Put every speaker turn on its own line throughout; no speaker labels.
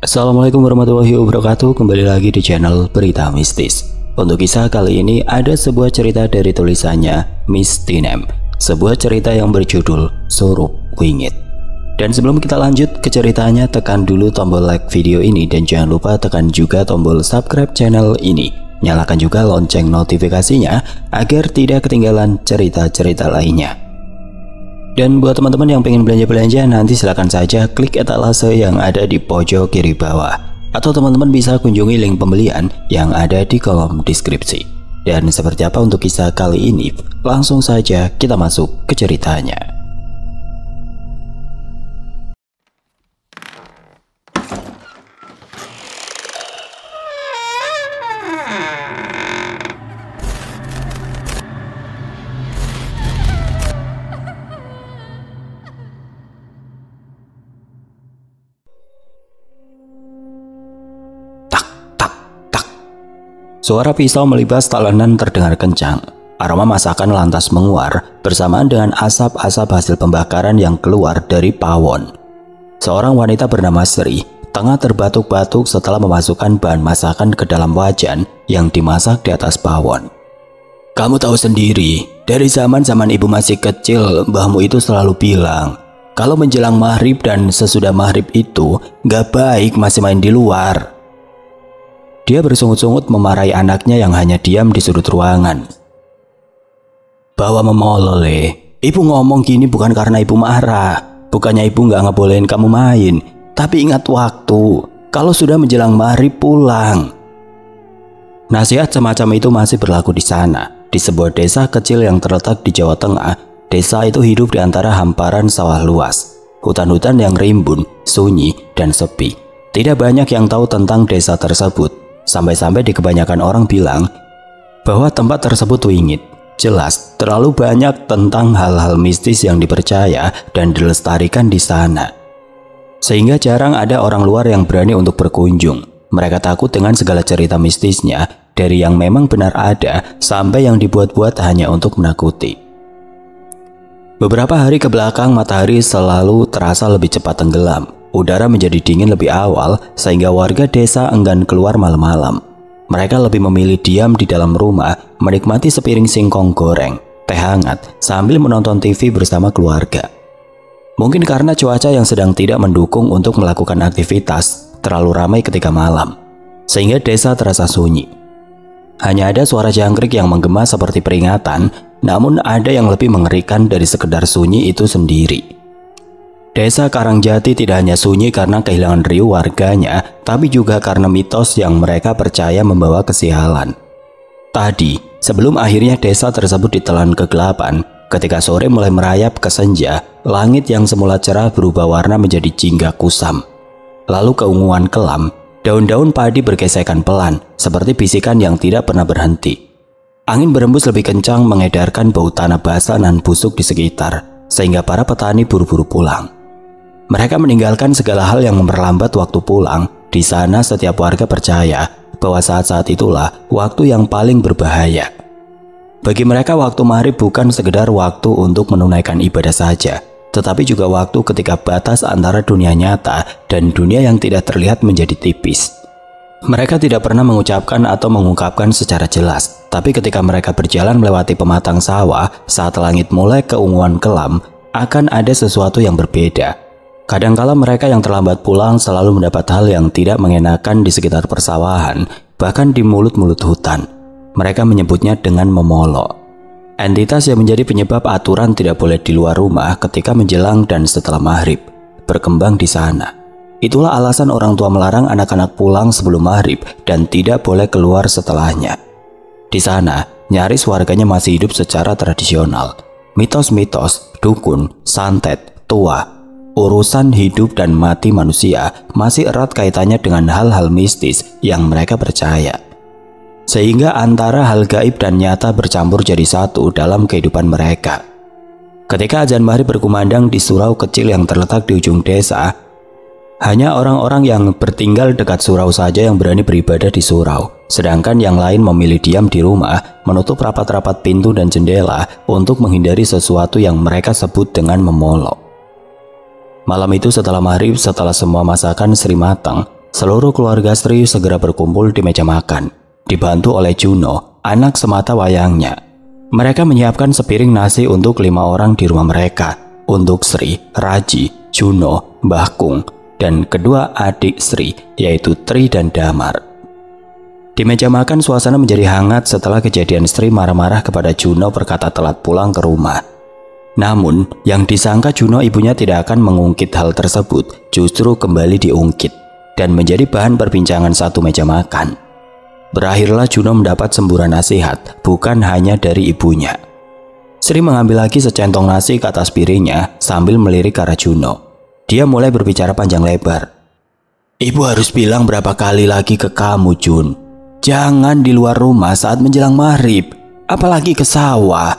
Assalamualaikum warahmatullahi wabarakatuh. Kembali lagi di channel Berita Mistis. Untuk kisah kali ini ada sebuah cerita dari tulisannya Miss Tinem, sebuah cerita yang berjudul Surup Wingit. Dan sebelum kita lanjut ke ceritanya, tekan dulu tombol like video ini dan jangan lupa tekan juga tombol subscribe channel ini. Nyalakan juga lonceng notifikasinya agar tidak ketinggalan cerita-cerita lainnya. Dan buat teman-teman yang pengen belanja-belanja, nanti silahkan saja klik etalase yang ada di pojok kiri bawah. Atau teman-teman bisa kunjungi link pembelian yang ada di kolom deskripsi. Dan seperti apa untuk kisah kali ini? Langsung saja kita masuk ke ceritanya. Suara pisau melibas talenan terdengar kencang. Aroma masakan lantas menguar bersamaan dengan asap-asap hasil pembakaran yang keluar dari pawon. Seorang wanita bernama Sri tengah terbatuk-batuk setelah memasukkan bahan masakan ke dalam wajan yang dimasak di atas pawon. Kamu tahu sendiri, dari zaman ibu masih kecil, mbahmu itu selalu bilang, kalau menjelang maghrib dan sesudah maghrib itu, gak baik masih main di luar. Dia bersungut-sungut memarahi anaknya yang hanya diam di sudut ruangan. Bawa memolol, Ibu ngomong gini bukan karena ibu marah. Bukannya ibu nggak ngebolehin kamu main. Tapi ingat waktu. Kalau sudah menjelang maghrib pulang. Nasihat semacam itu masih berlaku di sana. Di sebuah desa kecil yang terletak di Jawa Tengah. Desa itu hidup di antara hamparan sawah luas. Hutan-hutan yang rimbun, sunyi, dan sepi. Tidak banyak yang tahu tentang desa tersebut. Sampai-sampai di kebanyakan orang bilang bahwa tempat tersebut wingit. Jelas, terlalu banyak tentang hal-hal mistis yang dipercaya dan dilestarikan di sana. Sehingga jarang ada orang luar yang berani untuk berkunjung. Mereka takut dengan segala cerita mistisnya, dari yang memang benar ada sampai yang dibuat-buat hanya untuk menakuti. Beberapa hari ke belakang matahari selalu terasa lebih cepat tenggelam. Udara menjadi dingin lebih awal sehingga warga desa enggan keluar malam-malam. Mereka lebih memilih diam di dalam rumah, menikmati sepiring singkong goreng, teh hangat, sambil menonton TV bersama keluarga. Mungkin karena cuaca yang sedang tidak mendukung untuk melakukan aktivitas, terlalu ramai ketika malam, sehingga desa terasa sunyi. Hanya ada suara jangkrik yang menggema seperti peringatan, namun ada yang lebih mengerikan dari sekedar sunyi itu sendiri. Desa Karangjati tidak hanya sunyi karena kehilangan riuh warganya, tapi juga karena mitos yang mereka percaya membawa kesialan. Tadi, sebelum akhirnya desa tersebut ditelan kegelapan, ketika sore mulai merayap ke senja, langit yang semula cerah berubah warna menjadi jingga kusam. Lalu keunguan kelam, daun-daun padi bergesekan pelan, seperti bisikan yang tidak pernah berhenti. Angin berembus lebih kencang mengedarkan bau tanah basah dan busuk di sekitar, sehingga para petani buru-buru pulang. Mereka meninggalkan segala hal yang memperlambat waktu pulang. Di sana setiap warga percaya bahwa saat-saat itulah waktu yang paling berbahaya. Bagi mereka waktu maghrib bukan sekedar waktu untuk menunaikan ibadah saja, tetapi juga waktu ketika batas antara dunia nyata dan dunia yang tidak terlihat menjadi tipis. Mereka tidak pernah mengucapkan atau mengungkapkan secara jelas, tapi ketika mereka berjalan melewati pematang sawah saat langit mulai keunguan kelam, akan ada sesuatu yang berbeda. Kadangkala mereka yang terlambat pulang selalu mendapat hal yang tidak mengenakan di sekitar persawahan, bahkan di mulut-mulut hutan. Mereka menyebutnya dengan memolo. Entitas yang menjadi penyebab aturan tidak boleh di luar rumah ketika menjelang dan setelah maghrib, berkembang di sana. Itulah alasan orang tua melarang anak-anak pulang sebelum maghrib dan tidak boleh keluar setelahnya. Di sana, nyaris warganya masih hidup secara tradisional. Mitos-mitos, dukun, santet, tua, urusan hidup dan mati manusia masih erat kaitannya dengan hal-hal mistis yang mereka percaya. Sehingga antara hal gaib dan nyata bercampur jadi satu dalam kehidupan mereka. Ketika azan maghrib berkumandang di surau kecil yang terletak di ujung desa, hanya orang-orang yang bertinggal dekat surau saja yang berani beribadah di surau. Sedangkan yang lain memilih diam di rumah, menutup rapat-rapat pintu dan jendela untuk menghindari sesuatu yang mereka sebut dengan memolok. Malam itu setelah maghrib, setelah semua masakan Sri matang, seluruh keluarga Sri segera berkumpul di meja makan, dibantu oleh Juno, anak semata wayangnya. Mereka menyiapkan sepiring nasi untuk 5 orang di rumah mereka, untuk Sri, Raji, Juno, Mbah Kung, dan kedua adik Sri, yaitu Tri dan Damar. Di meja makan suasana menjadi hangat setelah kejadian Sri marah-marah kepada Juno berkata telat pulang ke rumah. Namun, yang disangka Juno ibunya tidak akan mengungkit hal tersebut justru kembali diungkit dan menjadi bahan perbincangan satu meja makan. Berakhirlah Juno mendapat semburan nasihat bukan hanya dari ibunya. Sri mengambil lagi secentong nasi ke atas piringnya sambil melirik ke arah Juno. Dia mulai berbicara panjang lebar. "Ibu harus bilang berapa kali lagi ke kamu, Jun. Jangan di luar rumah saat menjelang maghrib, apalagi ke sawah.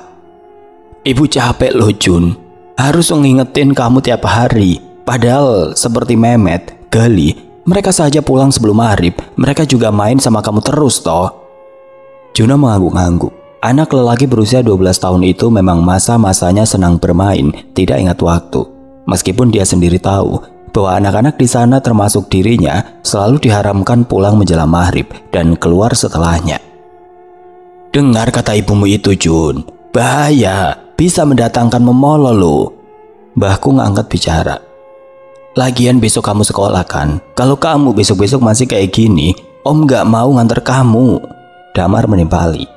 Ibu capek loh, Jun. Harus ngingetin kamu tiap hari. Padahal seperti Mehmet, Gali, mereka saja pulang sebelum maghrib. Mereka juga main sama kamu terus toh." Juno mengangguk-angguk. Anak lelaki berusia 12 tahun itu memang masa-masanya senang bermain, tidak ingat waktu. Meskipun dia sendiri tahu bahwa anak-anak di sana termasuk dirinya selalu diharamkan pulang menjelang maghrib dan keluar setelahnya. "Dengar kata ibumu itu, Jun. Bahaya, bisa mendatangkan memolo lo." Mbah Kung angkat bicara. "Lagian besok kamu sekolah kan? Kalau kamu besok-besok masih kayak gini, Om gak mau nganter kamu." Damar menimpali.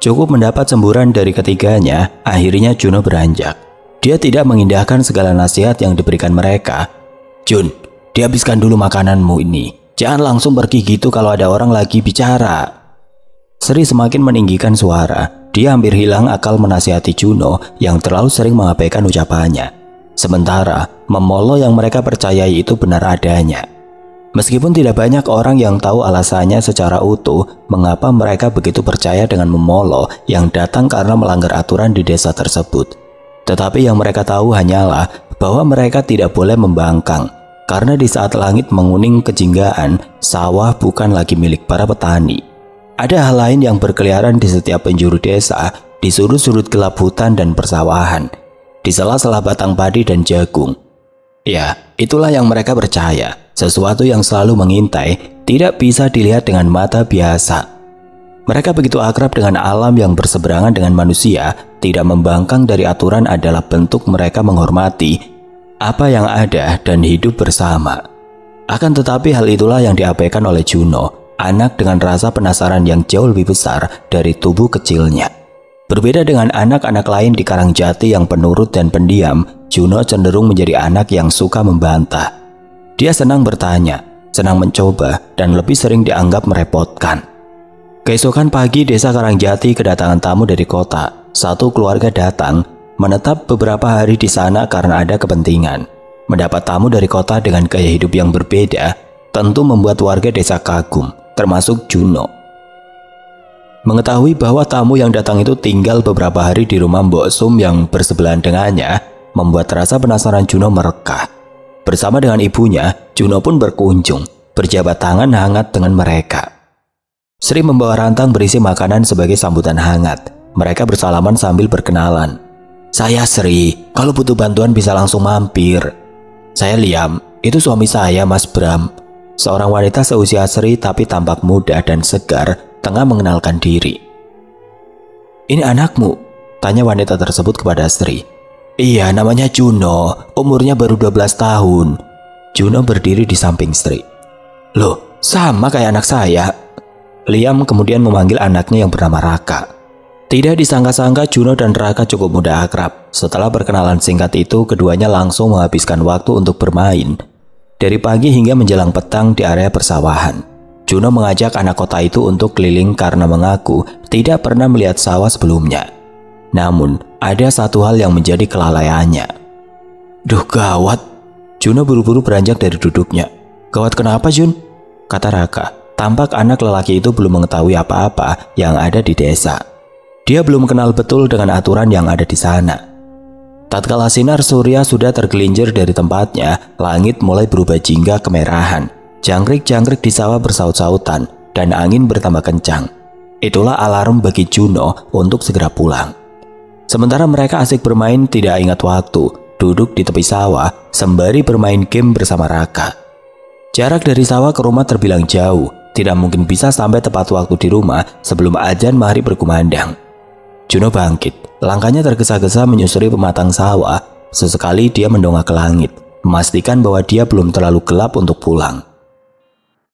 Cukup mendapat semburan dari ketiganya, akhirnya Juno beranjak. Dia tidak mengindahkan segala nasihat yang diberikan mereka. "Jun, dihabiskan dulu makananmu ini. Jangan langsung pergi gitu kalau ada orang lagi bicara." Sri semakin meninggikan suara. Dia hampir hilang akal menasihati Juno yang terlalu sering mengabaikan ucapannya. Sementara memolo yang mereka percayai itu benar adanya. Meskipun tidak banyak orang yang tahu alasannya secara utuh mengapa mereka begitu percaya dengan memolo yang datang karena melanggar aturan di desa tersebut. Tetapi yang mereka tahu hanyalah bahwa mereka tidak boleh membangkang, karena di saat langit menguning kejinggaan, sawah bukan lagi milik para petani. Ada hal lain yang berkeliaran di setiap penjuru desa, di sudut-sudut gelap hutan dan persawahan, di sela-sela batang padi dan jagung. Ya, itulah yang mereka percaya, sesuatu yang selalu mengintai, tidak bisa dilihat dengan mata biasa. Mereka begitu akrab dengan alam yang berseberangan dengan manusia, tidak membangkang dari aturan adalah bentuk mereka menghormati apa yang ada dan hidup bersama. Akan tetapi hal itulah yang diabaikan oleh Juno, anak dengan rasa penasaran yang jauh lebih besar dari tubuh kecilnya. Berbeda dengan anak-anak lain di Karangjati yang penurut dan pendiam, Juno cenderung menjadi anak yang suka membantah. Dia senang bertanya, senang mencoba, dan lebih sering dianggap merepotkan. Keesokan pagi desa Karangjati kedatangan tamu dari kota. Satu keluarga datang, menetap beberapa hari di sana karena ada kepentingan. Mendapat tamu dari kota dengan gaya hidup yang berbeda tentu membuat warga desa kagum, termasuk Juno. Mengetahui bahwa tamu yang datang itu tinggal beberapa hari di rumah Mbok Sum yang bersebelahan dengannya, membuat rasa penasaran Juno merekah. Bersama dengan ibunya, Juno pun berkunjung, berjabat tangan hangat dengan mereka. Sri membawa rantang berisi makanan sebagai sambutan hangat. Mereka bersalaman sambil berkenalan. "Saya Sri, kalau butuh bantuan bisa langsung mampir." "Saya Liam, itu suami saya, Mas Bram." Seorang wanita seusia Sri tapi tampak muda dan segar, tengah mengenalkan diri. "Ini anakmu?" tanya wanita tersebut kepada Sri. "Iya, namanya Juno, umurnya baru 12 tahun. Juno berdiri di samping Sri. "Loh, sama kayak anak saya." Liam kemudian memanggil anaknya yang bernama Raka. Tidak disangka-sangka Juno dan Raka cukup mudah akrab. Setelah perkenalan singkat itu, keduanya langsung menghabiskan waktu untuk bermain. Dari pagi hingga menjelang petang di area persawahan. Juno mengajak anak kota itu untuk keliling karena mengaku tidak pernah melihat sawah sebelumnya. Namun, ada satu hal yang menjadi kelalaiannya. "Duh gawat." Juno buru-buru beranjak dari duduknya. "Gawat kenapa, Jun?" kata Raka. Tampak anak lelaki itu belum mengetahui apa-apa yang ada di desa. Dia belum kenal betul dengan aturan yang ada di sana. Tatkala sinar surya sudah tergelincir dari tempatnya, langit mulai berubah jingga kemerahan. Jangkrik-jangkrik di sawah bersaut-sautan dan angin bertambah kencang. Itulah alarm bagi Juno untuk segera pulang. Sementara mereka asik bermain tidak ingat waktu, duduk di tepi sawah sembari bermain game bersama Raka. Jarak dari sawah ke rumah terbilang jauh, tidak mungkin bisa sampai tepat waktu di rumah sebelum azan maghrib berkumandang. Juno bangkit, langkahnya tergesa-gesa menyusuri pematang sawah. Sesekali dia mendongak ke langit, memastikan bahwa dia belum terlalu gelap untuk pulang.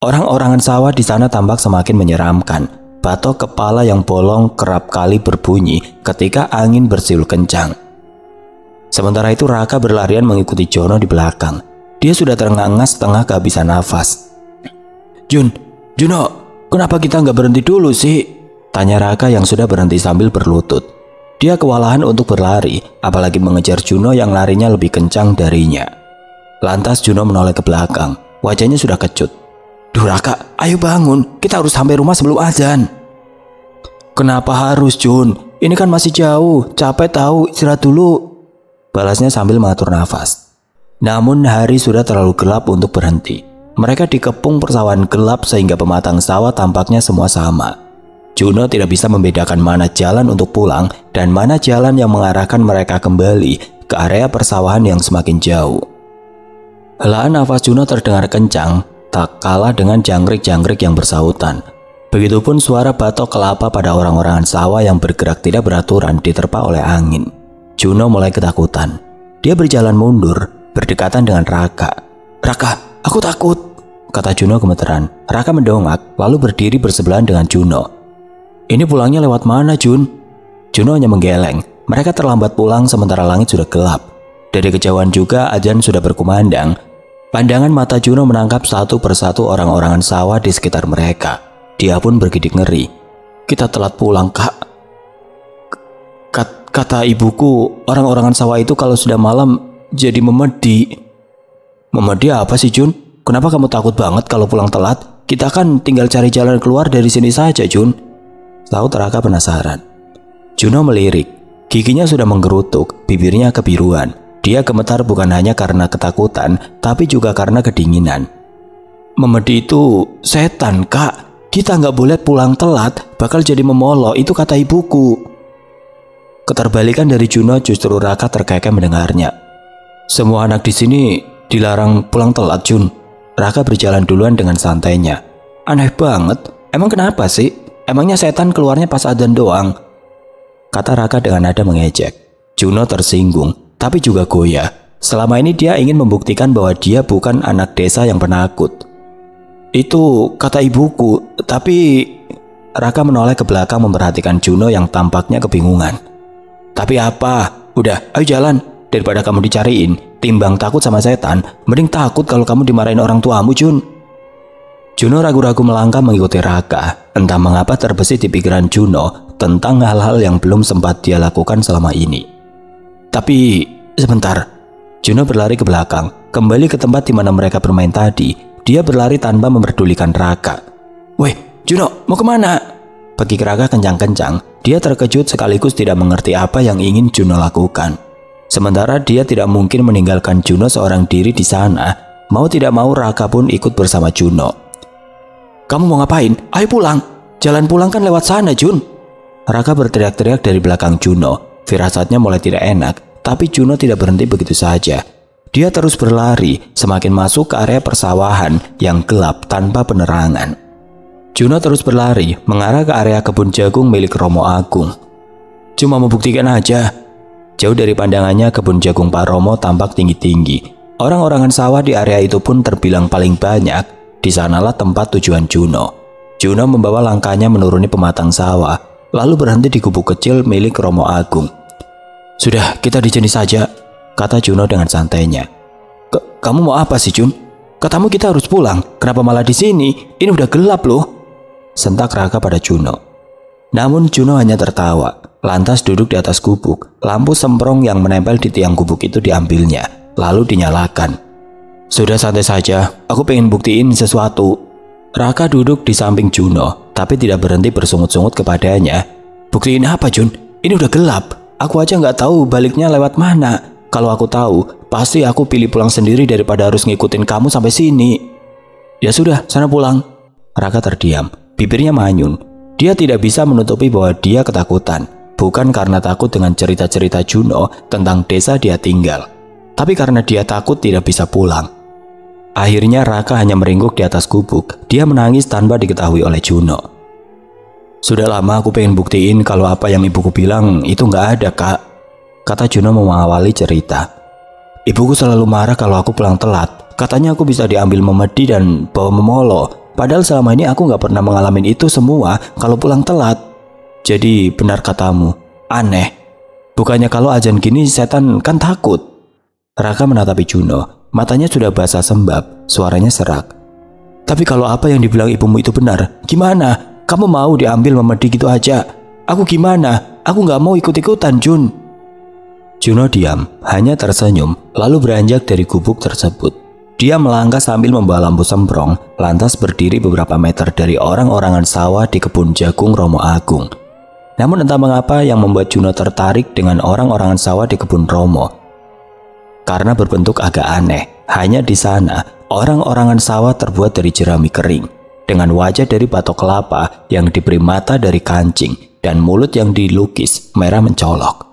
Orang-orangan sawah di sana tampak semakin menyeramkan. Batok kepala yang bolong kerap kali berbunyi ketika angin bersiul kencang. Sementara itu Raka berlarian mengikuti Jono di belakang. Dia sudah terengah-engah setengah kehabisan nafas. Juno, kenapa kita nggak berhenti dulu sih? Tanya Raka yang sudah berhenti sambil berlutut. Dia kewalahan untuk berlari, apalagi mengejar Juno yang larinya lebih kencang darinya. Lantas Juno menoleh ke belakang, wajahnya sudah kecut. Duh Raka, ayo bangun, kita harus sampai rumah sebelum azan. Kenapa harus Jun? Ini kan masih jauh, capek tahu, istirahat dulu. Balasnya sambil mengatur nafas. Namun hari sudah terlalu gelap untuk berhenti. Mereka dikepung persawahan gelap sehingga pematang sawah tampaknya semua sama. Juno tidak bisa membedakan mana jalan untuk pulang dan mana jalan yang mengarahkan mereka kembali ke area persawahan yang semakin jauh. Helaan nafas Juno terdengar kencang, tak kalah dengan jangkrik-jangkrik yang bersautan. Begitupun suara batok kelapa pada orang-orangan sawah yang bergerak tidak beraturan diterpa oleh angin. Juno mulai ketakutan. Dia berjalan mundur, berdekatan dengan Raka. Raka, aku takut, kata Juno gemeteran. Raka mendongak, lalu berdiri bersebelahan dengan Juno. Ini pulangnya lewat mana, Jun? Juno hanya menggeleng. Mereka terlambat pulang sementara langit sudah gelap. Dari kejauhan juga azan sudah berkumandang. Pandangan mata Juno menangkap satu persatu orang-orangan sawah di sekitar mereka. Dia pun bergidik ngeri. Kita telat pulang, Kak. Kata ibuku, orang-orangan sawah itu kalau sudah malam jadi memedi. Memedi apa sih, Jun? Kenapa kamu takut banget kalau pulang telat? Kita kan tinggal cari jalan keluar dari sini saja, Jun. Tahu Raka penasaran. Juno melirik. Giginya sudah menggerutuk, bibirnya kebiruan. Dia gemetar bukan hanya karena ketakutan, tapi juga karena kedinginan. Memedi itu setan, Kak. Kita nggak boleh pulang telat, bakal jadi memolo, itu kata ibuku. Keterbalikan dari Juno, justru Raka terkekeh mendengarnya. Semua anak di sini dilarang pulang telat, Jun. Raka berjalan duluan dengan santainya. Aneh banget, emang kenapa sih? Emangnya setan keluarnya pas adzan doang? Kata Raka dengan nada mengejek. Juno tersinggung, tapi juga goyah. Selama ini dia ingin membuktikan bahwa dia bukan anak desa yang penakut. Itu kata ibuku, tapi... Raka menoleh ke belakang memperhatikan Juno yang tampaknya kebingungan. Tapi apa? Udah, ayo jalan. Daripada kamu dicariin, timbang takut sama setan, mending takut kalau kamu dimarahin orang tuamu, Jun. Juno ragu-ragu melangkah mengikuti Raka. Entah mengapa terbesit di pikiran Juno tentang hal-hal yang belum sempat dia lakukan selama ini. Tapi sebentar. Juno berlari ke belakang, kembali ke tempat di mana mereka bermain tadi. Dia berlari tanpa memperdulikan Raka. Weh, Juno, mau kemana? Pekik Raka kencang-kencang. Dia terkejut sekaligus tidak mengerti apa yang ingin Juno lakukan. Sementara dia tidak mungkin meninggalkan Juno seorang diri di sana. Mau tidak mau Raka pun ikut bersama Juno. Kamu mau ngapain? Ayo pulang. Jalan pulang kan lewat sana, Jun. Raka berteriak-teriak dari belakang Juno. Firasatnya mulai tidak enak, tapi Juno tidak berhenti begitu saja. Dia terus berlari, semakin masuk ke area persawahan yang gelap tanpa penerangan. Juno terus berlari, mengarah ke area kebun jagung milik Romo Agung. Cuma membuktikan aja. Jauh dari pandangannya, kebun jagung Pak Romo tampak tinggi-tinggi. Orang-orangan sawah di area itu pun terbilang paling banyak. Di sanalah tempat tujuan Juno. Juno membawa langkahnya menuruni pematang sawah, lalu berhenti di gubuk kecil milik Romo Agung. Sudah, kita di sini saja, kata Juno dengan santainya. Kamu mau apa sih, Jun? Katamu kita harus pulang, kenapa malah di sini? Ini udah gelap loh. Sentak Raka pada Juno. Namun Juno hanya tertawa, lantas duduk di atas gubuk. Lampu semprong yang menempel di tiang gubuk itu diambilnya, lalu dinyalakan. Sudah santai saja, aku pengen buktiin sesuatu. Raka duduk di samping Juno, tapi tidak berhenti bersungut-sungut kepadanya. Buktiin apa, Jun? Ini udah gelap. Aku aja nggak tahu baliknya lewat mana. Kalau aku tahu, pasti aku pilih pulang sendiri daripada harus ngikutin kamu sampai sini. Ya sudah, sana pulang. Raka terdiam, bibirnya manyun. Dia tidak bisa menutupi bahwa dia ketakutan. Bukan karena takut dengan cerita-cerita Juno tentang desa dia tinggal, tapi karena dia takut tidak bisa pulang. Akhirnya Raka hanya meringkuk di atas gubuk. Dia menangis tanpa diketahui oleh Juno. Sudah lama aku pengen buktiin kalau apa yang ibuku bilang itu nggak ada, Kak, kata Juno mengawali cerita. Ibuku selalu marah kalau aku pulang telat. Katanya aku bisa diambil memedi dan bawa memolo. Padahal selama ini aku nggak pernah mengalami itu semua kalau pulang telat. Jadi benar katamu, aneh. Bukannya kalau azan gini setan kan takut. Raka menatapi Juno. Matanya sudah basah sembab, suaranya serak. Tapi kalau apa yang dibilang ibumu itu benar, gimana? Kamu mau diambil memedi gitu aja? Aku gimana? Aku nggak mau ikut-ikutan, Jun. Juno diam, hanya tersenyum, lalu beranjak dari gubuk tersebut. Dia melangkah sambil membawa lampu semprong, lantas berdiri beberapa meter dari orang-orangan sawah di kebun jagung Romo Agung. Namun entah mengapa yang membuat Juno tertarik dengan orang-orangan sawah di kebun Romo. Karena berbentuk agak aneh, hanya di sana orang-orangan sawah terbuat dari jerami kering, dengan wajah dari batok kelapa yang diberi mata dari kancing dan mulut yang dilukis merah mencolok.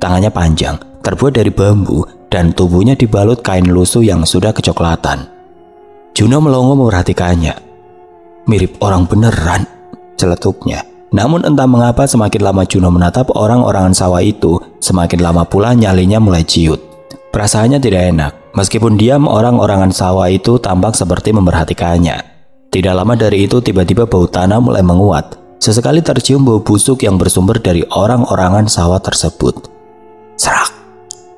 Tangannya panjang, terbuat dari bambu, dan tubuhnya dibalut kain lusuh yang sudah kecoklatan. Juno melongo memperhatikannya. Mirip orang beneran, celetuknya. Namun entah mengapa semakin lama Juno menatap orang-orangan sawah itu, semakin lama pula nyalinya mulai ciut. Perasaannya tidak enak, meskipun diam orang-orangan sawah itu tampak seperti memperhatikannya. Tidak lama dari itu tiba-tiba bau tanah mulai menguat. Sesekali tercium bau busuk yang bersumber dari orang-orangan sawah tersebut. Serak!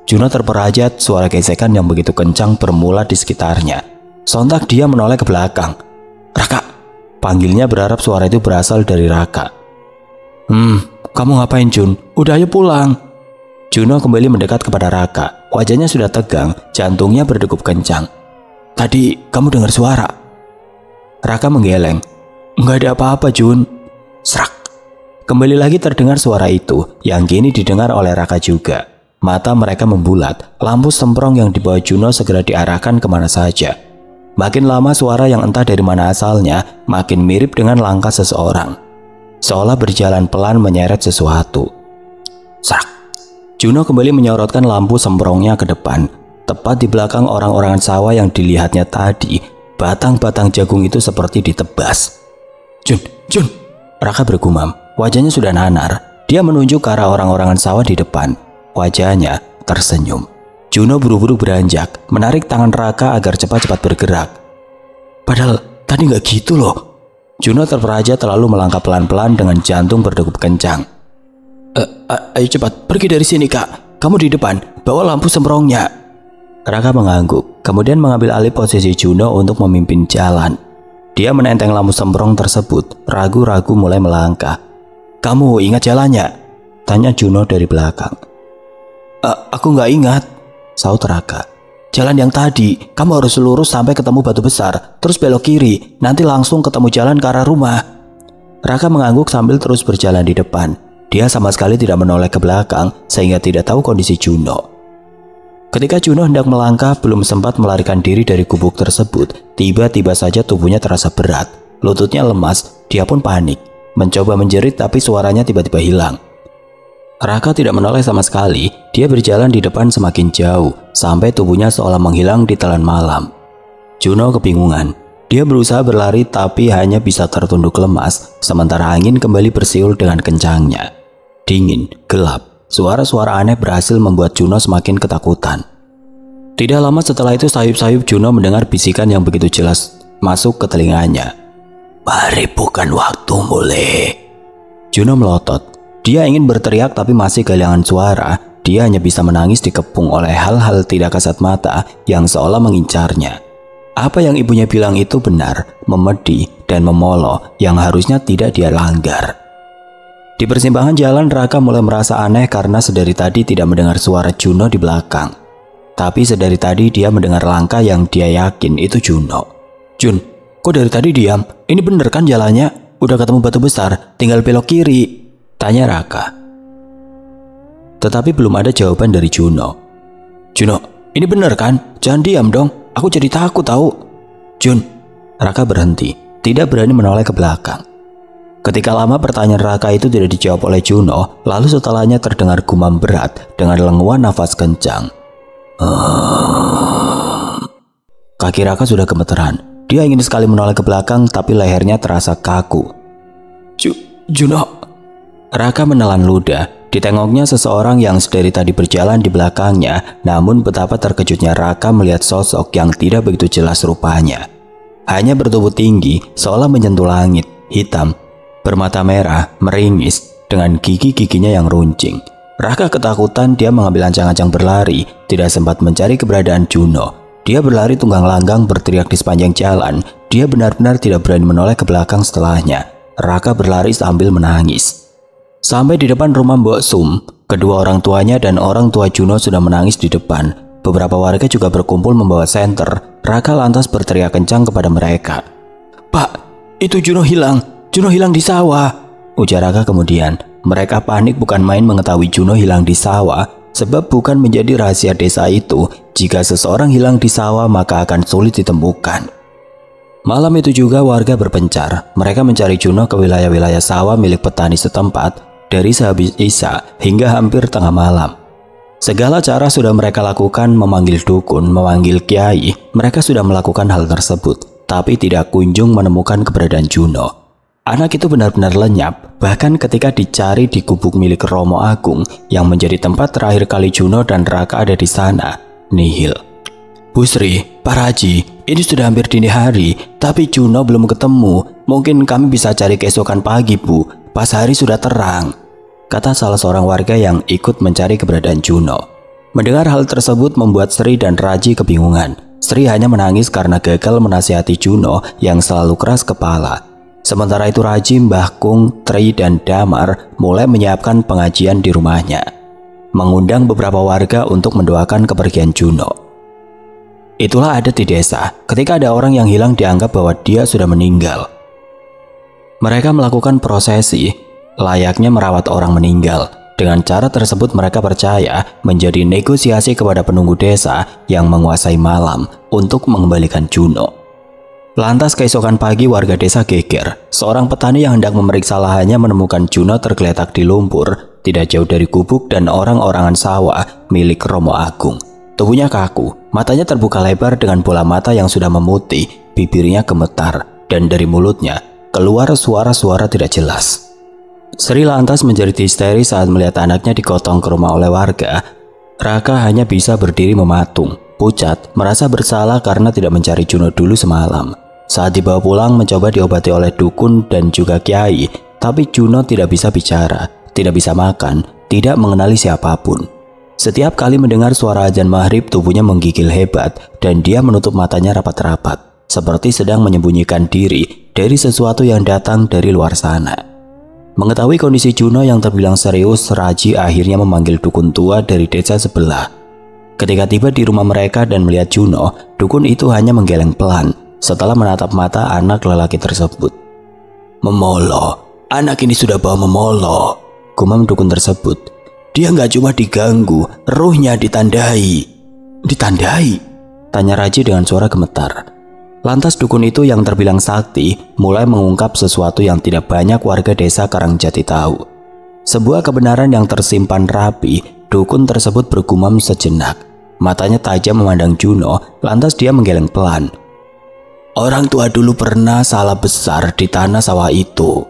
Juno terperajat suara gesekan yang begitu kencang bermula di sekitarnya. Sontak dia menoleh ke belakang. Raka! Panggilnya berharap suara itu berasal dari Raka. Kamu ngapain, Jun? Udah ayo pulang. Juno kembali mendekat kepada Raka. Wajahnya sudah tegang, jantungnya berdegup kencang. Tadi kamu dengar suara? Raka menggeleng. Nggak ada apa-apa, Jun. Serak. Kembali lagi terdengar suara itu, yang kini didengar oleh Raka juga. Mata mereka membulat, lampu semprong yang dibawa Juno segera diarahkan kemana saja. Makin lama suara yang entah dari mana asalnya, makin mirip dengan langkah seseorang. Seolah berjalan pelan menyeret sesuatu. Serak. Juno kembali menyorotkan lampu semprongnya ke depan. Tepat di belakang orang-orangan sawah yang dilihatnya tadi, batang-batang jagung itu seperti ditebas. Jun! Raka bergumam. Wajahnya sudah nanar. Dia menunjuk ke arah orang-orangan sawah di depan. Wajahnya tersenyum. Juno buru-buru beranjak, menarik tangan Raka agar cepat-cepat bergerak. Padahal tadi nggak gitu loh. Juno terperaja terlalu melangkah pelan-pelan dengan jantung berdegup kencang. Ayo cepat, pergi dari sini, Kak. Kamu di depan, bawa lampu semprongnya. Raka mengangguk, kemudian mengambil alih posisi Juno untuk memimpin jalan. Dia menenteng lampu semprong tersebut, ragu-ragu mulai melangkah. Kamu ingat jalannya? Tanya Juno dari belakang. Aku nggak ingat, saut Raka. Jalan yang tadi, kamu harus lurus sampai ketemu batu besar, terus belok kiri, nanti langsung ketemu jalan ke arah rumah. Raka mengangguk sambil terus berjalan di depan. Dia sama sekali tidak menoleh ke belakang sehingga tidak tahu kondisi Juno. Ketika Juno hendak melangkah belum sempat melarikan diri dari gubuk tersebut, tiba-tiba saja tubuhnya terasa berat, lututnya lemas, dia pun panik. Mencoba menjerit tapi suaranya tiba-tiba hilang. Raka tidak menoleh sama sekali, dia berjalan di depan semakin jauh, sampai tubuhnya seolah menghilang di telan malam. Juno kebingungan. Dia berusaha berlari tapi hanya bisa tertunduk lemas, sementara angin kembali bersiul dengan kencangnya. Dingin, gelap, suara-suara aneh berhasil membuat Juno semakin ketakutan. Tidak lama setelah itu sayup-sayup Juno mendengar bisikan yang begitu jelas masuk ke telinganya. Mari bukan waktumu, Le. Juno melotot. Dia ingin berteriak tapi masih kehilangan suara. Dia hanya bisa menangis dikepung oleh hal-hal tidak kasat mata yang seolah mengincarnya. Apa yang ibunya bilang itu benar, memedi dan memolo yang harusnya tidak dia langgar. Di persimpangan jalan Raka mulai merasa aneh karena sedari tadi tidak mendengar suara Juno di belakang. Tapi sedari tadi dia mendengar langkah yang dia yakin itu Juno. Jun, kok dari tadi diam? Ini bener kan jalannya? Udah ketemu batu besar, tinggal belok kiri. Tanya Raka. Tetapi belum ada jawaban dari Juno. Juno, ini bener kan? Jangan diam dong, aku jadi takut tahu. Jun, Raka berhenti, tidak berani menoleh ke belakang. Ketika lama pertanyaan Raka itu tidak dijawab oleh Juno, lalu setelahnya terdengar gumam berat dengan lenguan nafas kencang. Kaki Raka sudah gemeteran. Dia ingin sekali menoleh ke belakang tapi lehernya terasa kaku. Juno. Raka menelan ludah. Ditengoknya seseorang yang sedari tadi berjalan di belakangnya. Namun betapa terkejutnya Raka melihat sosok yang tidak begitu jelas rupanya. Hanya bertubuh tinggi, seolah menyentuh langit, hitam, bermata merah, meringis, dengan gigi-giginya yang runcing. Raka ketakutan, dia mengambil ancang-ancang berlari, tidak sempat mencari keberadaan Juno. Dia berlari tunggang langgang berteriak di sepanjang jalan. Dia benar-benar tidak berani menoleh ke belakang setelahnya. Raka berlari sambil menangis. Sampai di depan rumah Mbok Sum, kedua orang tuanya dan orang tua Juno sudah menangis di depan. Beberapa warga juga berkumpul membawa senter. Raka lantas berteriak kencang kepada mereka. "Pak, itu Juno hilang di sawah," ujar Raka kemudian. Mereka panik bukan main mengetahui Juno hilang di sawah, sebab bukan menjadi rahasia desa itu. Jika seseorang hilang di sawah maka akan sulit ditemukan. Malam itu juga warga berpencar. Mereka mencari Juno ke wilayah-wilayah sawah milik petani setempat dari sehabis Isya hingga hampir tengah malam. Segala cara sudah mereka lakukan, memanggil dukun, memanggil kiai. Mereka sudah melakukan hal tersebut, tapi tidak kunjung menemukan keberadaan Juno. Anak itu benar-benar lenyap, bahkan ketika dicari di gubuk milik Romo Agung yang menjadi tempat terakhir kali Juno dan Raka ada di sana, nihil. "Bu Sri, Pak Raji, ini sudah hampir dini hari, tapi Juno belum ketemu. Mungkin kami bisa cari keesokan pagi, Bu. Pas hari sudah terang," kata salah seorang warga yang ikut mencari keberadaan Juno. Mendengar hal tersebut membuat Sri dan Raji kebingungan. Sri hanya menangis karena gagal menasihati Juno yang selalu keras kepala. Sementara itu Raji, Mbah Kung, Tri, dan Damar mulai menyiapkan pengajian di rumahnya, mengundang beberapa warga untuk mendoakan kepergian Juno. Itulah adat di desa, ketika ada orang yang hilang dianggap bahwa dia sudah meninggal. Mereka melakukan prosesi, layaknya merawat orang meninggal. Dengan cara tersebut mereka percaya menjadi negosiasi kepada penunggu desa yang menguasai malam untuk mengembalikan Juno. Lantas keesokan pagi warga desa geger. Seorang petani yang hendak memeriksa lahannya menemukan Juno tergeletak di lumpur tidak jauh dari gubuk dan orang-orangan sawah milik Romo Agung. Tubuhnya kaku, matanya terbuka lebar dengan bola mata yang sudah memutih, bibirnya gemetar, dan dari mulutnya keluar suara-suara tidak jelas. Sri lantas menjadi histeris saat melihat anaknya digotong ke rumah oleh warga. Raka hanya bisa berdiri mematung, pucat, merasa bersalah karena tidak mencari Juno dulu semalam. Saat dibawa pulang mencoba diobati oleh dukun dan juga kiai, tapi Juno tidak bisa bicara, tidak bisa makan, tidak mengenali siapapun. Setiap kali mendengar suara azan maghrib tubuhnya menggigil hebat dan dia menutup matanya rapat-rapat, seperti sedang menyembunyikan diri dari sesuatu yang datang dari luar sana. Mengetahui kondisi Juno yang terbilang serius, Raji akhirnya memanggil dukun tua dari desa sebelah. Ketika tiba di rumah mereka dan melihat Juno, dukun itu hanya menggeleng pelan setelah menatap mata anak lelaki tersebut. "Memolo, anak ini sudah bawa memolo," gumam dukun tersebut. "Dia nggak cuma diganggu, ruhnya ditandai." "Ditandai?" tanya Raji dengan suara gemetar. Lantas dukun itu yang terbilang sakti mulai mengungkap sesuatu yang tidak banyak warga desa Karangjati tahu. Sebuah kebenaran yang tersimpan rapi. Dukun tersebut bergumam sejenak. Matanya tajam memandang Juno, lantas dia menggeleng pelan. "Orang tua dulu pernah salah besar di tanah sawah itu.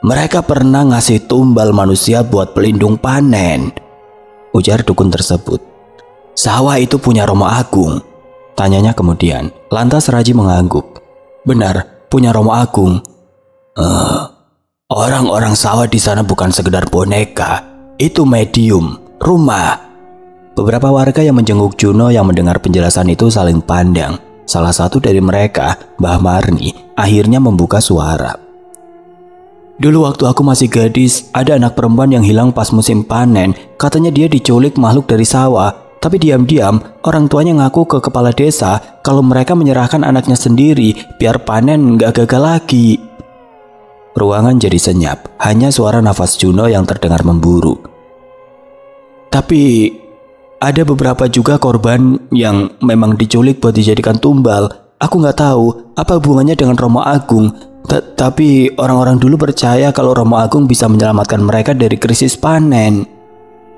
Mereka pernah ngasih tumbal manusia buat pelindung panen," ujar dukun tersebut. "Sawah itu punya Romo Agung?" tanyanya kemudian. Lantas Raji mengangguk. "Benar, punya Romo Agung." Orang-orang sawah di sana bukan sekedar boneka, itu medium, rumah." Beberapa warga yang menjenguk Juno yang mendengar penjelasan itu saling pandang. Salah satu dari mereka, Mbah Marni, akhirnya membuka suara. "Dulu waktu aku masih gadis, ada anak perempuan yang hilang pas musim panen. Katanya dia diculik makhluk dari sawah. Tapi diam-diam, orang tuanya ngaku ke kepala desa kalau mereka menyerahkan anaknya sendiri biar panen nggak gagal lagi." Ruangan jadi senyap, hanya suara nafas Juno yang terdengar memburu. "Tapi ada beberapa juga korban yang memang diculik buat dijadikan tumbal. Aku nggak tahu apa hubungannya dengan Romo Agung. Tapi orang-orang dulu percaya kalau Romo Agung bisa menyelamatkan mereka dari krisis panen."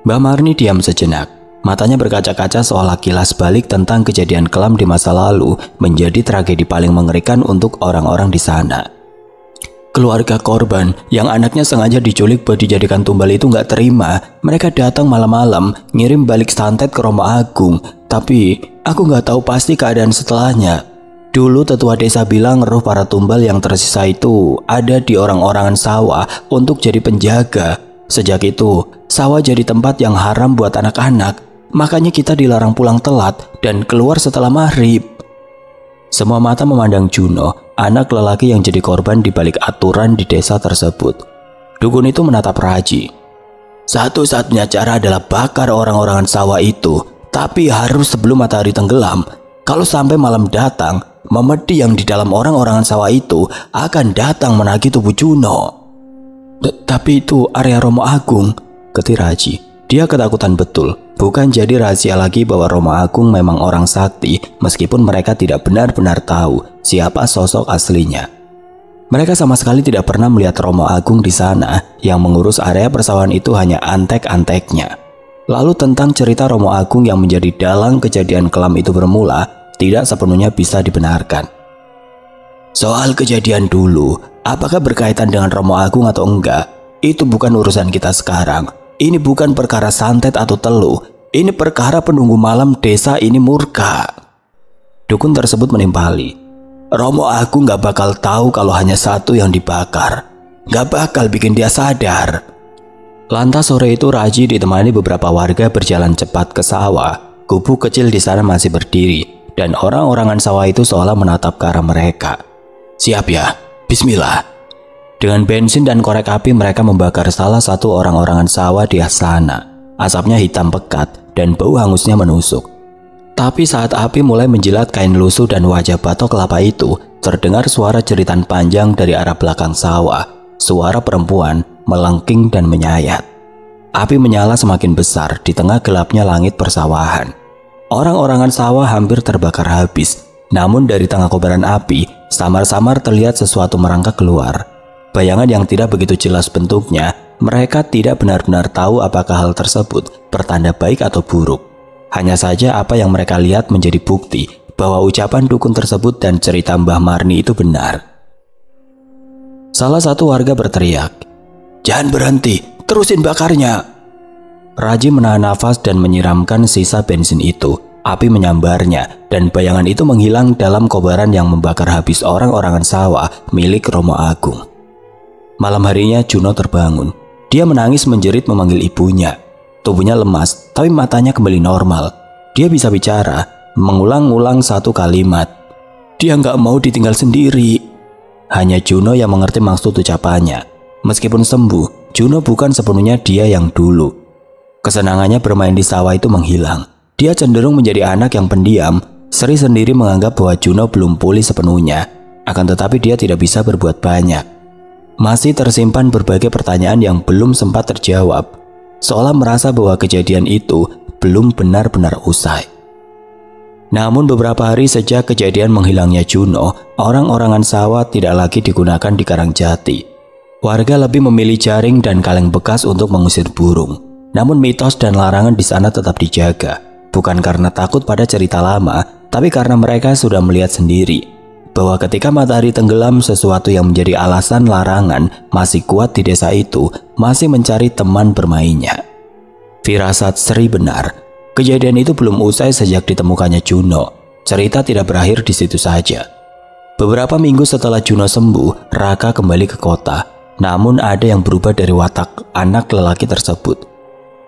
Mbak Marni diam sejenak. Matanya berkaca-kaca seolah kilas balik tentang kejadian kelam di masa lalu menjadi tragedi paling mengerikan untuk orang-orang di sana. Keluarga korban yang anaknya sengaja diculik buat dijadikan tumbal itu nggak terima. Mereka datang malam-malam ngirim balik santet ke Romo Agung. Tapi aku nggak tahu pasti keadaan setelahnya. Dulu tetua desa bilang roh para tumbal yang tersisa itu ada di orang-orangan sawah untuk jadi penjaga. Sejak itu, sawah jadi tempat yang haram buat anak-anak. Makanya kita dilarang pulang telat dan keluar setelah maghrib. Semua mata memandang Juno, anak lelaki yang jadi korban di balik aturan di desa tersebut. Dukun itu menatap Raji. Satu-satunya cara adalah bakar orang-orangan sawah itu, tapi harus sebelum matahari tenggelam. Kalau sampai malam datang, memedi yang di dalam orang-orangan sawah itu akan datang menagih tubuh Juno. Tapi itu area Romo Agung, kata Raji. Dia ketakutan betul. Bukan jadi rahasia lagi bahwa Romo Agung memang orang sakti, meskipun mereka tidak benar-benar tahu siapa sosok aslinya. Mereka sama sekali tidak pernah melihat Romo Agung di sana. Yang mengurus area persawahan itu hanya antek-anteknya. Lalu tentang cerita Romo Agung yang menjadi dalang kejadian kelam itu bermula, tidak sepenuhnya bisa dibenarkan. Soal kejadian dulu, apakah berkaitan dengan Romo Agung atau enggak, itu bukan urusan kita sekarang. Ini bukan perkara santet atau teluh. Ini perkara penunggu malam desa ini murka. Dukun tersebut menimpali. Romo Agung gak bakal tahu kalau hanya satu yang dibakar. Gak bakal bikin dia sadar. Lantas sore itu Raji ditemani beberapa warga berjalan cepat ke sawah. Gubuk kecil di sana masih berdiri. Dan orang-orangan sawah itu seolah menatap ke arah mereka. Siap ya, bismillah. Dengan bensin dan korek api mereka membakar salah satu orang-orangan sawah di sana. Asapnya hitam pekat dan bau hangusnya menusuk. Tapi saat api mulai menjilat kain lusuh dan wajah batok kelapa itu, terdengar suara jeritan panjang dari arah belakang sawah. Suara perempuan melengking dan menyayat. Api menyala semakin besar di tengah gelapnya langit persawahan. Orang-orangan sawah hampir terbakar habis. Namun dari tengah kobaran api, samar-samar terlihat sesuatu merangkak keluar. Bayangan yang tidak begitu jelas bentuknya, mereka tidak benar-benar tahu apakah hal tersebut pertanda baik atau buruk. Hanya saja apa yang mereka lihat menjadi bukti bahwa ucapan dukun tersebut dan cerita Mbah Marni itu benar. Salah satu warga berteriak, "Jangan berhenti, terusin bakarnya!" Raji menahan nafas dan menyiramkan sisa bensin itu. Api menyambarnya dan bayangan itu menghilang dalam kobaran yang membakar habis orang-orangan sawah milik Romo Agung. Malam harinya Juno terbangun. Dia menangis menjerit memanggil ibunya. Tubuhnya lemas, tapi matanya kembali normal. Dia bisa bicara, mengulang-ulang satu kalimat. Dia nggak mau ditinggal sendiri. Hanya Juno yang mengerti maksud ucapannya. Meskipun sembuh, Juno bukan sepenuhnya dia yang dulu. Kesenangannya bermain di sawah itu menghilang. Dia cenderung menjadi anak yang pendiam. Sri sendiri menganggap bahwa Juno belum pulih sepenuhnya. Akan tetapi dia tidak bisa berbuat banyak. Masih tersimpan berbagai pertanyaan yang belum sempat terjawab, seolah merasa bahwa kejadian itu belum benar-benar usai. Namun beberapa hari sejak kejadian menghilangnya Juno, orang-orangan sawah tidak lagi digunakan di Karangjati. Warga lebih memilih jaring dan kaleng bekas untuk mengusir burung. Namun mitos dan larangan di sana tetap dijaga, bukan karena takut pada cerita lama, tapi karena mereka sudah melihat sendiri bahwa ketika matahari tenggelam, sesuatu yang menjadi alasan larangan masih kuat di desa itu, masih mencari teman bermainnya. Firasat Sri benar. Kejadian itu belum usai sejak ditemukannya Juno. Cerita tidak berakhir di situ saja. Beberapa minggu setelah Juno sembuh, Raka kembali ke kota. Namun ada yang berubah dari watak anak lelaki tersebut.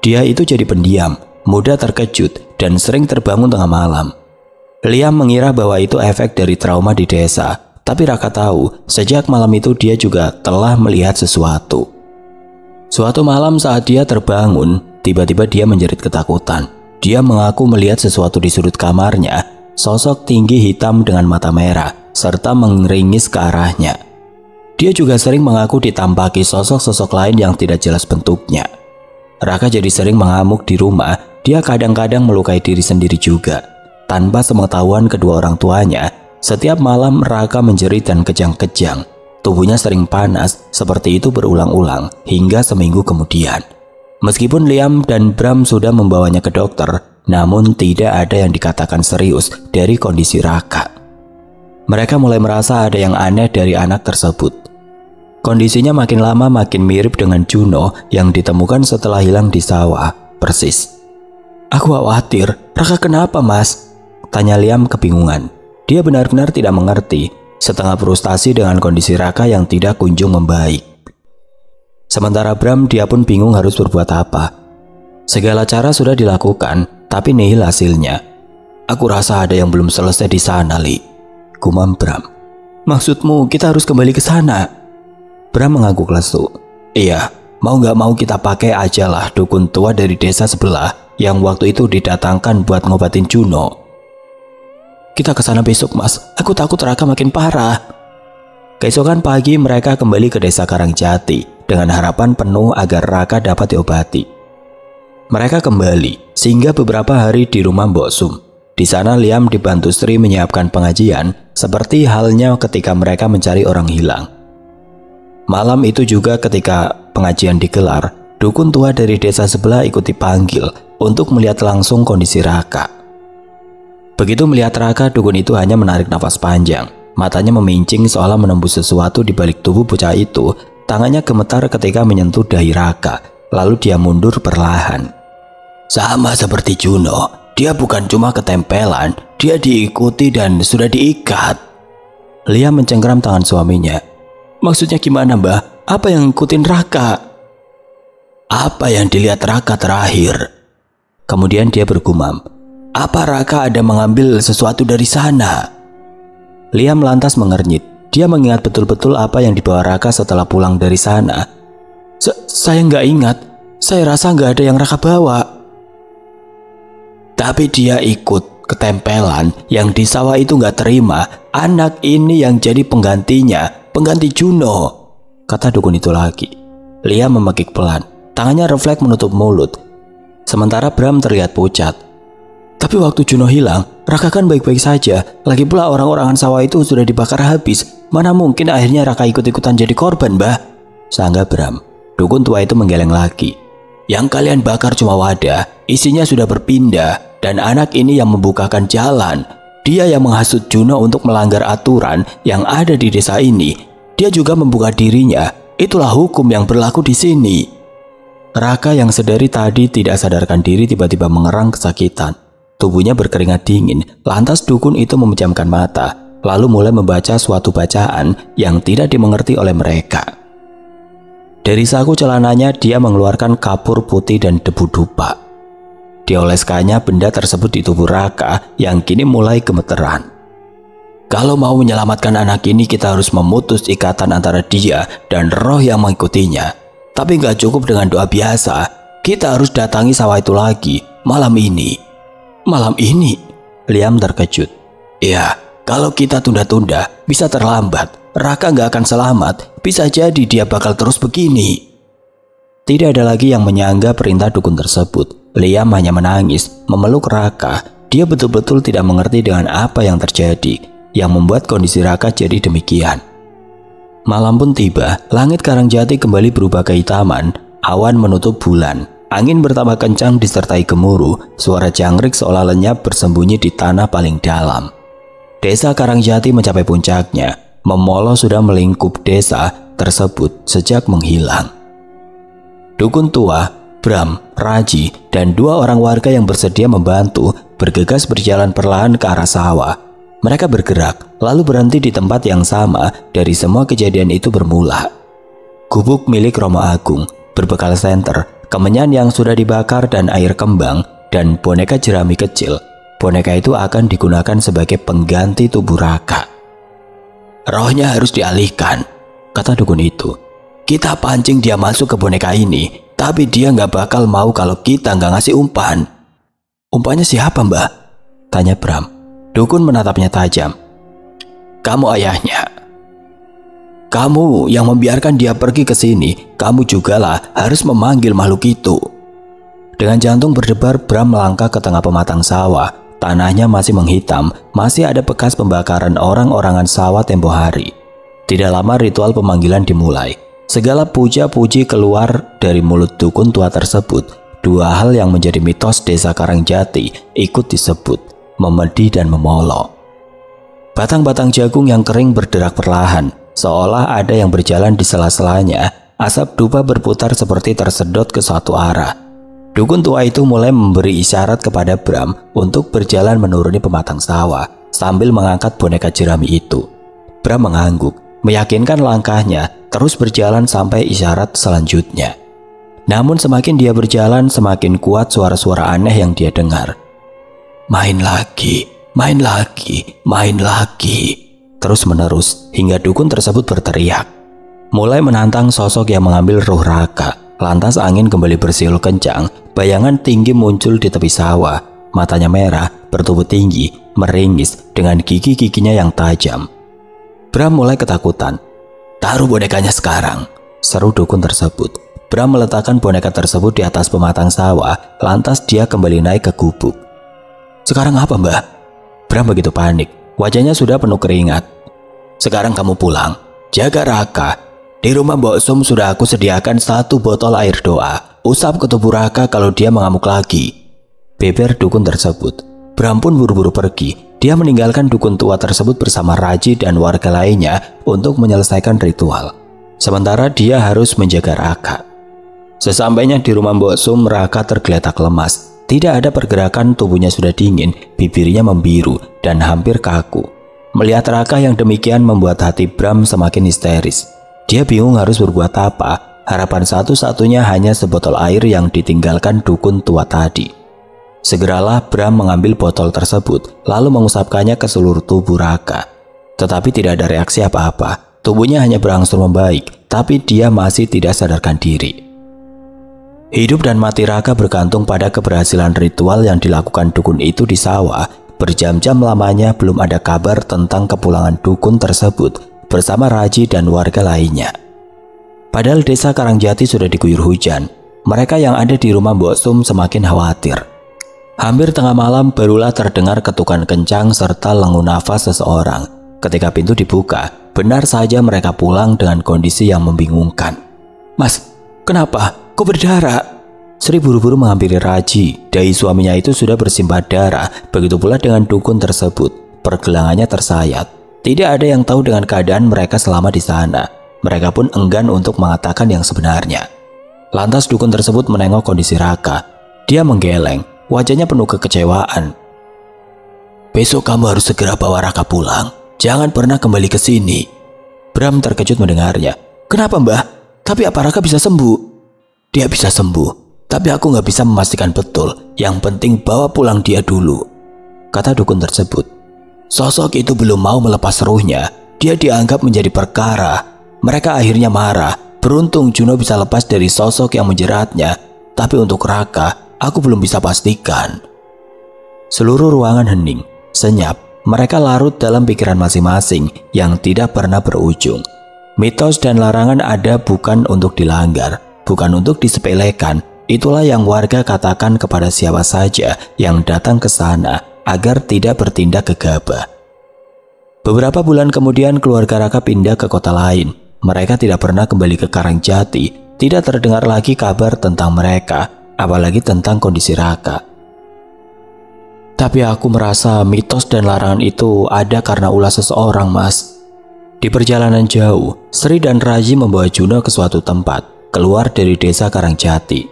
Dia itu jadi pendiam, mudah terkejut, dan sering terbangun tengah malam. Liam mengira bahwa itu efek dari trauma di desa, tapi Raka tahu sejak malam itu dia juga telah melihat sesuatu. Suatu malam saat dia terbangun, tiba-tiba dia menjerit ketakutan. Dia mengaku melihat sesuatu di sudut kamarnya, sosok tinggi hitam dengan mata merah, serta mengeringis ke arahnya. Dia juga sering mengaku ditampaki sosok-sosok lain yang tidak jelas bentuknya. Raka jadi sering mengamuk di rumah, dia kadang-kadang melukai diri sendiri juga. Tanpa sepengetahuan kedua orang tuanya, setiap malam Raka menjerit dan kejang-kejang. Tubuhnya sering panas, seperti itu berulang-ulang hingga seminggu kemudian. Meskipun Liam dan Bram sudah membawanya ke dokter, namun tidak ada yang dikatakan serius dari kondisi Raka. Mereka mulai merasa ada yang aneh dari anak tersebut. Kondisinya makin lama makin mirip dengan Juno yang ditemukan setelah hilang di sawah, persis. "Aku khawatir, Raka kenapa mas?" tanya Liam kebingungan. Dia benar-benar tidak mengerti, setengah frustasi dengan kondisi Raka yang tidak kunjung membaik. Sementara Bram, dia pun bingung harus berbuat apa. Segala cara sudah dilakukan, tapi nihil hasilnya. "Aku rasa ada yang belum selesai di sana, Li," gumam Bram. "Maksudmu kita harus kembali ke sana?" Bram mengangguk lesu. "Iya, mau gak mau kita pakai aja lah dukun tua dari desa sebelah yang waktu itu didatangkan buat ngobatin Juno." "Kita ke sana besok mas, aku takut Raka makin parah." Keesokan pagi mereka kembali ke desa Karangjati dengan harapan penuh agar Raka dapat diobati. Mereka kembali sehingga beberapa hari di rumah Mbok Sum. Di sana Liam dibantu Sri menyiapkan pengajian seperti halnya ketika mereka mencari orang hilang. Malam itu juga ketika pengajian digelar, dukun tua dari desa sebelah ikut dipanggil untuk melihat langsung kondisi Raka. Begitu melihat Raka, dukun itu hanya menarik nafas panjang. Matanya memincing seolah menembus sesuatu di balik tubuh bocah itu. Tangannya gemetar ketika menyentuh dahi Raka, lalu dia mundur perlahan. "Sama seperti Juno, dia bukan cuma ketempelan, dia diikuti dan sudah diikat." Liam mencengkeram tangan suaminya. "Maksudnya gimana mbah? Apa yang ngikutin Raka?" "Apa yang dilihat Raka terakhir?" Kemudian dia bergumam, "Apa Raka ada mengambil sesuatu dari sana?" Liam lantas mengernyit. Dia mengingat betul-betul apa yang dibawa Raka setelah pulang dari sana. Saya nggak ingat. Saya rasa nggak ada yang Raka bawa." "Tapi dia ikut ketempelan yang di sawah itu nggak terima. Anak ini yang jadi penggantinya. Pengganti Juno," kata dukun itu lagi. Liam memekik pelan. Tangannya refleks menutup mulut. Sementara Bram terlihat pucat. "Tapi waktu Juno hilang, Raka kan baik-baik saja. Lagi pula orang-orangan sawah itu sudah dibakar habis. Mana mungkin akhirnya Raka ikut-ikutan jadi korban, Mbah?" sangga Bram. Dukun tua itu menggeleng lagi. "Yang kalian bakar cuma wadah, isinya sudah berpindah. Dan anak ini yang membukakan jalan. Dia yang menghasut Juno untuk melanggar aturan yang ada di desa ini. Dia juga membuka dirinya. Itulah hukum yang berlaku di sini." Raka yang sedari tadi tidak sadarkan diri tiba-tiba mengerang kesakitan. Tubuhnya berkeringat dingin. Lantas dukun itu memejamkan mata, lalu mulai membaca suatu bacaan yang tidak dimengerti oleh mereka. Dari saku celananya dia mengeluarkan kapur putih dan debu dupa. Dioleskannya benda tersebut di tubuh Raka yang kini mulai gemeteran. "Kalau mau menyelamatkan anak ini, kita harus memutus ikatan antara dia dan roh yang mengikutinya. Tapi nggak cukup dengan doa biasa. Kita harus datangi sawah itu lagi malam ini." "Malam ini?" Liam terkejut. "Iya, kalau kita tunda-tunda bisa terlambat. Raka nggak akan selamat. Bisa jadi dia bakal terus begini." Tidak ada lagi yang menyangga perintah dukun tersebut. Liam hanya menangis, memeluk Raka. Dia betul-betul tidak mengerti dengan apa yang terjadi, yang membuat kondisi Raka jadi demikian. Malam pun tiba, langit Karangjati kembali berubah kehitaman, awan menutup bulan. Angin bertambah kencang disertai gemuruh, suara jangkrik seolah lenyap bersembunyi di tanah paling dalam. Desa Karangjati mencapai puncaknya, Memolo sudah melingkup desa tersebut sejak menghilang. Dukun tua, Bram, Raji, dan dua orang warga yang bersedia membantu bergegas berjalan perlahan ke arah sawah. Mereka bergerak, lalu berhenti di tempat yang sama dari semua kejadian itu bermula. Gubuk milik Romo Agung, berbekal senter, kemenyan yang sudah dibakar dan air kembang, dan boneka jerami kecil. Boneka itu akan digunakan sebagai pengganti tubuh Raka. "Rohnya harus dialihkan," kata dukun itu. "Kita pancing dia masuk ke boneka ini. Tapi dia nggak bakal mau kalau kita nggak ngasih umpan." "Umpannya siapa mbah?" tanya Bram. Dukun menatapnya tajam. "Kamu ayahnya. Kamu yang membiarkan dia pergi ke sini. Kamu jugalah harus memanggil makhluk itu." Dengan jantung berdebar, Bram melangkah ke tengah pematang sawah. Tanahnya masih menghitam, masih ada bekas pembakaran orang-orangan sawah tempo hari. Tidak lama ritual pemanggilan dimulai. Segala puja-puji keluar dari mulut dukun tua tersebut. Dua hal yang menjadi mitos desa Karangjati ikut disebut, memedi dan memolo. Batang-batang jagung yang kering berderak perlahan, seolah ada yang berjalan di sela-selanya. Asap dupa berputar seperti tersedot ke suatu arah. Dukun tua itu mulai memberi isyarat kepada Bram untuk berjalan menuruni pematang sawah sambil mengangkat boneka jerami itu. Bram mengangguk, meyakinkan langkahnya, terus berjalan sampai isyarat selanjutnya. Namun semakin dia berjalan, semakin kuat suara-suara aneh yang dia dengar. Main lagi, main lagi, main lagi. Terus menerus, hingga dukun tersebut berteriak. Mulai menantang sosok yang mengambil ruh Raka. Lantas angin kembali bersiul kencang, bayangan tinggi muncul di tepi sawah. Matanya merah, bertubuh tinggi, meringis dengan gigi-giginya yang tajam. Bram mulai ketakutan. Taruh bonekanya sekarang, seru dukun tersebut. Bram meletakkan boneka tersebut di atas pematang sawah, lantas dia kembali naik ke gubuk. Sekarang apa, Mbah? Bram begitu panik, wajahnya sudah penuh keringat. Sekarang kamu pulang, jaga Raka. Di rumah Mbok Sum sudah aku sediakan 1 botol air doa. Usap ke tubuh Raka kalau dia mengamuk lagi, beber dukun tersebut. Bram pun buru-buru pergi. Dia meninggalkan dukun tua tersebut bersama Raji dan warga lainnya untuk menyelesaikan ritual. Sementara dia harus menjaga Raka. Sesampainya di rumah Mbok Sum, Raka tergeletak lemas. Tidak ada pergerakan, tubuhnya sudah dingin, bibirnya membiru dan hampir kaku. Melihat Raka yang demikian membuat hati Bram semakin histeris. Dia bingung harus berbuat apa. Harapan satu-satunya hanya sebotol air yang ditinggalkan dukun tua tadi. Segeralah Bram mengambil botol tersebut, lalu mengusapkannya ke seluruh tubuh Raka. Tetapi tidak ada reaksi apa-apa. Tubuhnya hanya berangsur membaik, tapi dia masih tidak sadarkan diri. Hidup dan mati Raka bergantung pada keberhasilan ritual yang dilakukan dukun itu di sawah. Berjam-jam lamanya belum ada kabar tentang kepulangan dukun tersebut bersama Raji dan warga lainnya. Padahal desa Karangjati sudah diguyur hujan. Mereka yang ada di rumah Mbok Sum semakin khawatir. Hampir tengah malam barulah terdengar ketukan kencang serta lenguh nafas seseorang. Ketika pintu dibuka, benar saja mereka pulang dengan kondisi yang membingungkan. Mas, kenapa? Kok berdarah? Sri buru-buru menghampiri Raji. Dai suaminya itu sudah bersimbah darah. Begitu pula dengan dukun tersebut. Pergelangannya tersayat. Tidak ada yang tahu dengan keadaan mereka selama di sana. Mereka pun enggan untuk mengatakan yang sebenarnya. Lantas dukun tersebut menengok kondisi Raka. Dia menggeleng. Wajahnya penuh kekecewaan. Besok kamu harus segera bawa Raka pulang. Jangan pernah kembali ke sini. Bram terkejut mendengarnya. Kenapa, Mbah? Tapi apa Raka bisa sembuh? Dia bisa sembuh, tapi aku nggak bisa memastikan betul. Yang penting bawa pulang dia dulu, kata dukun tersebut. Sosok itu belum mau melepas ruhnya. Dia dianggap menjadi perkara. Mereka akhirnya marah. Beruntung Juno bisa lepas dari sosok yang menjeratnya. Tapi untuk Raka, aku belum bisa pastikan. Seluruh ruangan hening, senyap. Mereka larut dalam pikiran masing-masing yang tidak pernah berujung. Mitos dan larangan ada bukan untuk dilanggar, bukan untuk disepelekan. Itulah yang warga katakan kepada siapa saja yang datang ke sana agar tidak bertindak gegabah. Beberapa bulan kemudian keluarga Raka pindah ke kota lain. Mereka tidak pernah kembali ke Karangjati. Tidak terdengar lagi kabar tentang mereka, apalagi tentang kondisi Raka. Tapi aku merasa mitos dan larangan itu ada karena ulah seseorang, Mas. Di perjalanan jauh, Sri dan Raji membawa Juno ke suatu tempat, keluar dari desa Karangjati.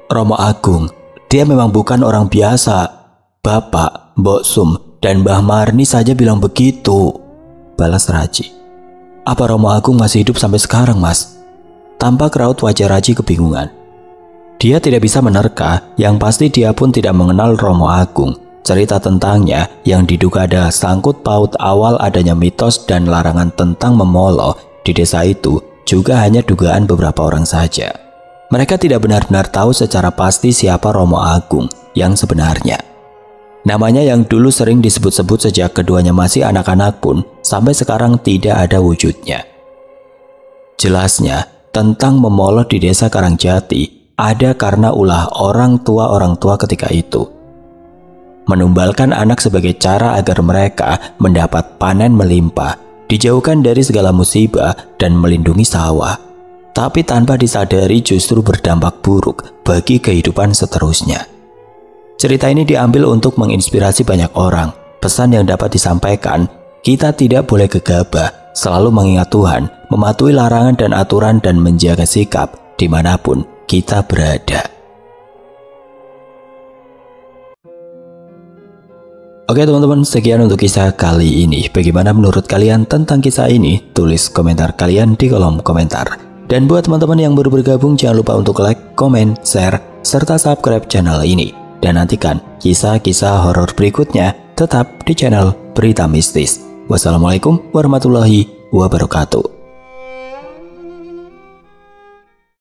Romo Agung, dia memang bukan orang biasa. Bapak, Mbok Sum, dan Mbah Marni saja bilang begitu, balas Raji. Apa Romo Agung masih hidup sampai sekarang, Mas? Tampak raut wajah Raji kebingungan. Dia tidak bisa menerka, yang pasti dia pun tidak mengenal Romo Agung. Cerita tentangnya yang diduga ada sangkut paut awal adanya mitos dan larangan tentang memolo di desa itu juga hanya dugaan beberapa orang saja. Mereka tidak benar-benar tahu secara pasti siapa Romo Agung yang sebenarnya. Namanya yang dulu sering disebut-sebut sejak keduanya masih anak-anak pun sampai sekarang tidak ada wujudnya. Jelasnya, tentang memolo di desa Karangjati ada karena ulah orang tua ketika itu. Menumbalkan anak sebagai cara agar mereka mendapat panen melimpah, dijauhkan dari segala musibah dan melindungi sawah. tapi tanpa disadari justru berdampak buruk bagi kehidupan seterusnya. Cerita ini diambil untuk menginspirasi banyak orang. Pesan yang dapat disampaikan, kita tidak boleh gegabah, selalu mengingat Tuhan, mematuhi larangan dan aturan dan menjaga sikap dimanapun kita berada. Oke teman-teman, sekian untuk kisah kali ini. Bagaimana menurut kalian tentang kisah ini? Tulis komentar kalian di kolom komentar. Dan buat teman-teman yang baru bergabung, jangan lupa untuk like, komen, share, serta subscribe channel ini. Dan nantikan kisah-kisah horor berikutnya tetap di channel Berita Mistis. Wassalamualaikum warahmatullahi wabarakatuh.